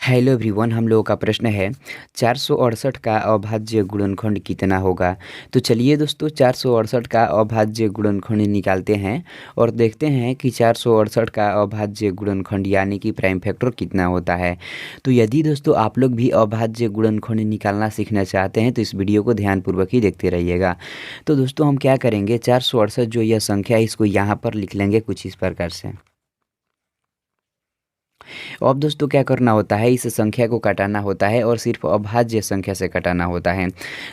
Hello everyone, हम लोगों का प्रश्न है 468 का अभाज्य गुणनखंड कितना होगा। तो चलिए दोस्तों 468 का अभाज्य गुणनखंड निकालते हैं और देखते हैं कि 468 का अभाज्य गुणनखंड यानी कि प्राइम फैक्टर कितना होता है। तो यदि दोस्तों आप लोग भी अभाज्य गुणनखंड निकालना सीखना चाहते हैं तो इस वीडियो को ध्यानपूर्वक ही देखते रहिएगा। तो दोस्तों हम क्या करेंगे, 468 जो यह संख्या है इसको यहाँ पर लिख लेंगे कुछ इस प्रकार से। अब दोस्तों क्या करना होता है, इस संख्या को घटाना होता है और सिर्फ अभाज्य संख्या से घटाना होता है।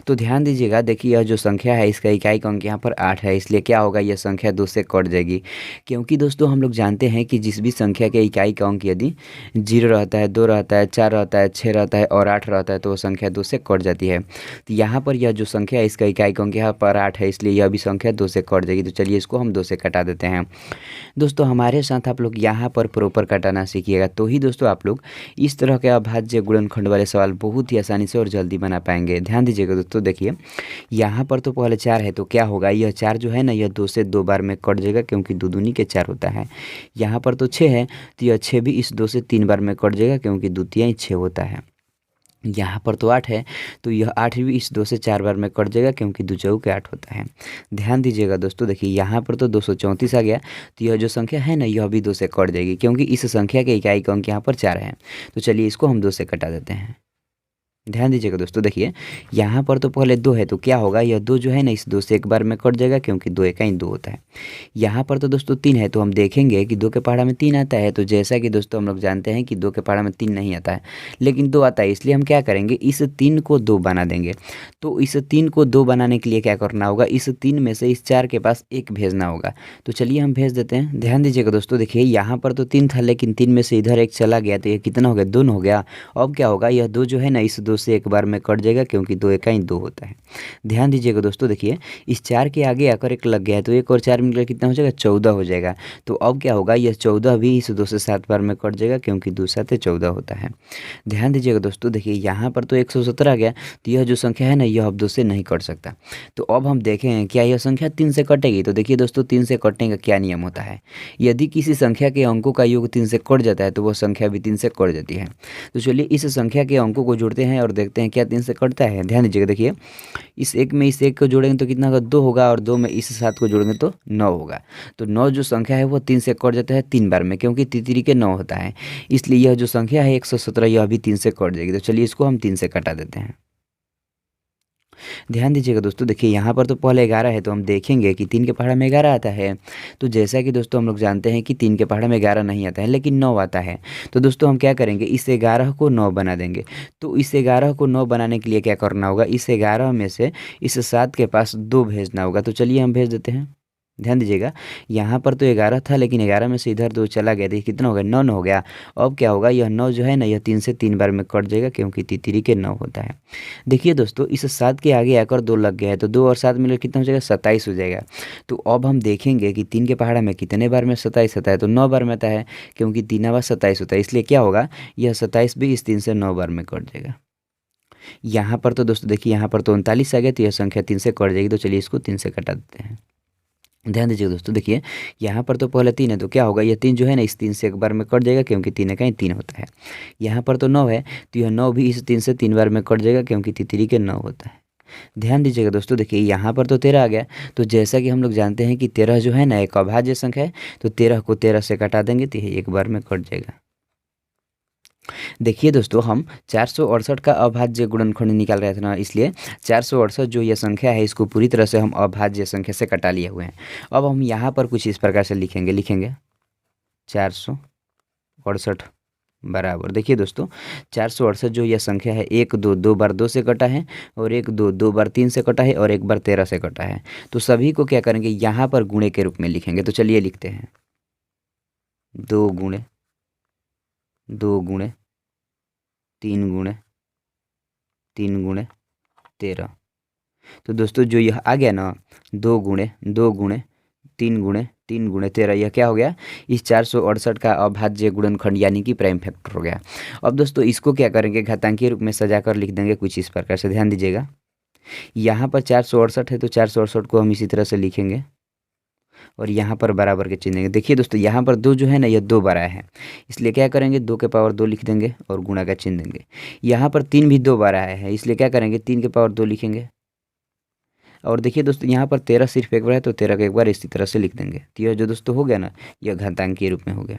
तो ध्यान दीजिएगा, देखिए यह जो संख्या है इसका इकाई अंक यहाँ पर 8 है, इसलिए क्या होगा, यह संख्या 2 से कट जाएगी। क्योंकि दोस्तों हम लोग जानते हैं कि जिस भी संख्या के इकाई का अंक यदि 0 रहता है, 2 रहता है, 4 रहता है, 6 रहता है और 8 रहता है तो वो संख्या 2 से कट जाती है। तो यहाँ पर यह जो संख्या है इसका इकाई अंक यहाँ पर 8 है, इसलिए यह भी संख्या 2 से कट जाएगी। तो चलिए इसको हम 2 से कटा देते हैं। दोस्तों हमारे साथ आप लोग यहाँ पर प्रॉपर कटाना सीखिएगा, तो ही दोस्तों आप लोग इस तरह के अभाज्य गुणनखंड वाले सवाल बहुत ही आसानी से और जल्दी बना पाएंगे। ध्यान दीजिएगा दोस्तों, देखिए यहाँ पर तो पहले 4 है, तो क्या होगा, यह 4 जो है ना यह 2 से 2 बार में कट जाएगा क्योंकि 2 दूनी के 4 होता है। यहाँ पर तो 6 है, तो यह 6 भी इस 2 से 3 बार में कट जाएगा क्योंकि 2 तिहाई 6 होता है। यहाँ पर तो 8 है, तो यह 8 भी इस 2 से 4 बार में कट जाएगा क्योंकि 2 चौके 8 होता है। ध्यान दीजिएगा दोस्तों, देखिए यहाँ पर तो 234 आ गया, तो यह जो संख्या है ना यह भी 2 से कट जाएगी क्योंकि इस संख्या के इकाई का अंक यहाँ पर 4 है। तो चलिए इसको हम 2 से कटा देते हैं। ध्यान दीजिएगा दोस्तों, देखिए यहाँ पर तो पहले 2 है, तो क्या होगा, यह 2 जो है ना इस 2 से एक बार में कट जाएगा क्योंकि 2 इकाई 2 होता है। यहाँ पर तो दोस्तों 3 है, तो हम देखेंगे कि 2 के पहाड़ा में 3 आता है। तो जैसा कि दोस्तों हम लोग जानते हैं कि 2 के पहाड़ा में 3 नहीं आता है लेकिन 2 आता है, इसलिए हम क्या करेंगे, इस 3 को 2 बना देंगे। तो इस 3 को 2 बनाने के लिए क्या करना होगा, इस 3 में से इस 4 के पास 1 भेजना होगा। तो चलिए हम भेज देते हैं। ध्यान दीजिएगा दोस्तों, देखिए यहाँ पर तो 3 था लेकिन 3 में से इधर 1 चला गया, तो ये कितना हो गया, 2 हो गया। अब क्या होगा, यह 2 जो है ना इस 2 से एक बार में कट जाएगा क्योंकि 2 इकाई 2 होता है। ध्यान दीजिएगा दोस्तों, देखिए इस 4 के आगे आकर 1 लग गया है, तो 1 और 4 मिलकर कितना हो जाएगा, 14 हो जाएगा। तो अब क्या होगा, यह 14 भी इस 2 से 7 बार में कट जाएगा क्योंकि 2 7 14 होता है। ध्यान दीजिएगा दोस्तों, देखिए यहाँ पर तो 117 आ गया, तो यह जो संख्या है ना यह अब 2 से नहीं कट सकता। तो अब हम देखें क्या यह संख्या 3 से कटेगी। तो देखिए दोस्तों 3 से कटने का क्या नियम होता है, यदि किसी संख्या के अंकों का योग 3 से कट जाता है तो वह संख्या भी 3 से कट जाती है। तो चलिए इस संख्या के अंकों को जोड़ते हैं और देखते हैं क्या 3 से कटता है। ध्यान दीजिएगा, देखिए इस 1 में इस 1 को जोड़ेंगे तो कितना होगा, 2 होगा, और 2 में इस 7 को जोड़ेंगे तो 9 होगा। तो 9 जो संख्या है वो 3 से कट जाता है 3 बार में क्योंकि तितरी के 9 होता है, इसलिए यह जो संख्या है 117 यह भी 3 से कट जाएगी। तो चलिए इसको हम 3 से कटा देते हैं। ध्यान दीजिएगा दोस्तों, देखिए यहाँ पर तो पहले 11 है, तो हम देखेंगे कि 3 के पहाड़ा में 11 आता है। तो जैसा कि दोस्तों हम लोग जानते हैं कि 3 के पहाड़ा में 11 नहीं आता है लेकिन 9 आता है। तो दोस्तों हम क्या करेंगे, इस 11 को 9 बना देंगे। तो इस 11 को 9 बनाने के लिए क्या करना होगा, इस 11 में से इस 7 के पास 2 भेजना होगा। तो चलिए हम भेज देते हैं। ध्यान दीजिएगा, यहाँ पर तो 11 था लेकिन 11 में से इधर 2 चला गया, देखिए कितना हो गया, 9 हो गया। अब क्या होगा, यह 9 जो है ना यह 3 से 3 बार में कट जाएगा क्योंकि तितरी के 9 होता है। देखिए दोस्तों इस 7 के आगे आकर 2 लग गया है, तो 2 और 7 मिलकर कितना हो जाएगा, 27 हो जाएगा। तो अब हम देखेंगे कि 3 के पहाड़ा में कितने बार में 27 आता है, तो 9 बार में आता है क्योंकि 3 बार 27 होता है, इसलिए क्या होगा, यह 27 भी इस 3 से 9 बार में कट जाएगा। यहाँ पर तो दोस्तों देखिए यहाँ पर तो 39 आ गया, तो यह संख्या 3 से कट जाएगी। तो चलिए इसको 3 से कटा देते हैं। ध्यान दीजिए दोस्तों, देखिए यहाँ पर तो पहले 3 है, तो क्या होगा, यह 3 जो है ना इस 3 से एक बार में कट जाएगा क्योंकि 3 इकाई 3 होता है। यहाँ पर तो 9 है, तो यह 9 भी इस 3 से 3 बार में कट जाएगा क्योंकि तितरी के 9 होता है। ध्यान दीजिएगा दोस्तों, देखिए यहाँ पर तो 13 आ गया। तो जैसा कि हम लोग जानते हैं कि 13 जो है ना एक अभाज्य संख्या है, तो 13 को 13 से कटा देंगे तो यह एक बार में कट जाएगा। देखिए दोस्तों हम 468 का अभाज्य गुणनखंड निकाल रहे थे ना, इसलिए 468 जो ये संख्या है इसको पूरी तरह से हम अभाज्य संख्या से कटा लिए हुए हैं। अब हम यहाँ पर कुछ इस प्रकार से लिखेंगे 468 बराबर, देखिए दोस्तों 468 जो यह संख्या है 1 2 2 बार 2 से कटा है, और 1 2 2 बार 3 से कटा है, और 1 बार 13 से कटा है। तो सभी को क्या करेंगे, यहाँ पर गुणे के रूप में लिखेंगे। तो चलिए लिखते हैं 2 गुणे 2 गुणे 3 गुणे 3 गुणे 13। तो दोस्तों जो यह आ गया ना 2 गुणे 2 गुणे 3 गुणे 3 गुणे 13, यह क्या हो गया, इस 468 का अभाज्य गुणनखंड यानी कि प्राइम फैक्टर हो गया। अब दोस्तों इसको क्या करेंगे, घातांकीय रूप में सजाकर लिख देंगे कुछ इस प्रकार से। ध्यान दीजिएगा, यहाँ पर 468 है तो 468 को हम इसी तरह से लिखेंगे और यहाँ पर बराबर के चिन्ह देंगे। देखिए दोस्तों यहाँ पर 2 जो है ना, यह 2 बड़ा है, इसलिए क्या करेंगे 2 के पावर 2 लिख देंगे और गुणा का चिन्ह देंगे। यहाँ पर 3 भी 2 बड़ा है, इसलिए क्या करेंगे 3 के पावर 2 लिखेंगे। और देखिए दोस्तों यहाँ पर 13 सिर्फ एक बार है, तो 13 को एक बार इसी तरह से लिख देंगे। तो यह जो दोस्तों हो गया ना, यह घातांक के रूप में हो गया।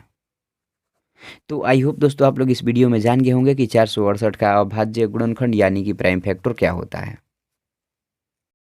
तो आई होप दोस्तों आप लोग इस वीडियो में जान गए होंगे कि 468 का अभाज्य गुणनखंड यानी कि प्राइम फैक्टर क्या होता है।